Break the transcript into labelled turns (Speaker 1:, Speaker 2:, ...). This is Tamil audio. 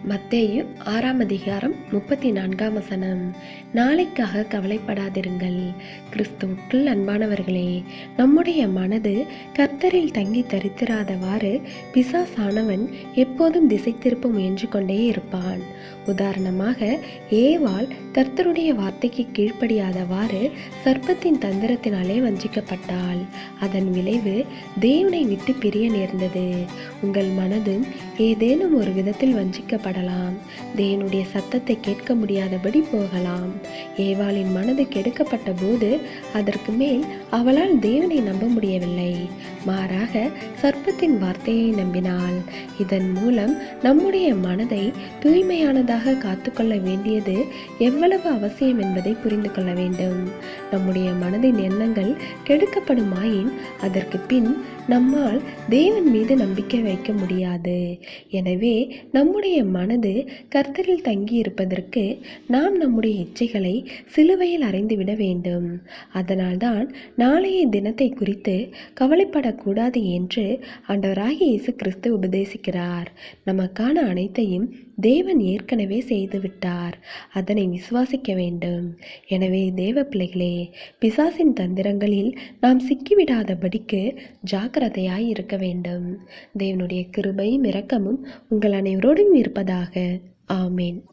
Speaker 1: மத்தேயு 6ஆம் அதிகாரம் 34ஆம் வசனம். நாளைக்காக கவலைப்படாதிருங்கள். கிறிஸ்துவுக்குள் அன்பானவர்களே, நம்முடைய மனது கர்த்தரில் தங்கி தரித்திராதவாறு பிசாசானவன் எப்போதும் திசை திருப்ப முயன்று கொண்டே இருப்பான். உதாரணமாக, ஏவாள் கர்த்தருடைய வார்த்தைக்கு கீழ்ப்படியாதவாறு சர்ப்பத்தின் தந்திரத்தினாலே வஞ்சிக்கப்பட்டாள். அதன் விளைவு தேவனை விட்டு பிரிய நேர்ந்தது. உங்கள் மனதும் ஏதேனும் ஒரு விதத்தில் வஞ்சிக்கப்படலாம். தேவனுடைய சத்தத்தை கேட்க முடியாதபடி போகலாம். ஏவாளின் மனது கெடுக்கப்பட்ட போது அதற்கு மேல் அவளால் தேவனை நம்ப முடியவில்லை. மாறாக சர்ப்பத்தின் வார்த்தையை நம்பினாள். இதன் மூலம் நம்முடைய மனதை தூய்மையானதாக காத்துக்கொள்ள வேண்டியது எவ்வளவு அவசியம் என்பதை புரிந்து கொள்ள வேண்டும். நம்முடைய மனதின் எண்ணங்கள் கெடுக்கப்படுமாயின் அதற்கு பின் நம்மால் தேவன் மீது நம்பிக்கை வைக்க முடியாது. எனவே நம்முடைய மனது கர்த்தரில் தங்கி இருப்பதற்கு நாம் நம்முடைய இச்சைகளை சிலுவையில் அறைந்துவிட வேண்டும். அதனால்தான் நாளைய தினத்தை குறித்து கவலைப்படக்கூடாது என்று ஆண்டவராகிய இயேசு கிறிஸ்து உபதேசிக்கிறார். நமக்கான அனைத்தையும் தேவன் ஏற்கனவே செய்துவிட்டார். அதனை விசுவாசிக்க வேண்டும். எனவே தேவ பிள்ளைகளே, பிசாசின் தந்திரங்களில் நாம் சிக்கிவிடாதபடிக்கு ஜாக்கிரதையாய் இருக்க வேண்டும். தேவனுடைய கிருபையும் இரக்கமும் உங்கள் அனைவரோடும் இருப்பதாக. ஆமேன்.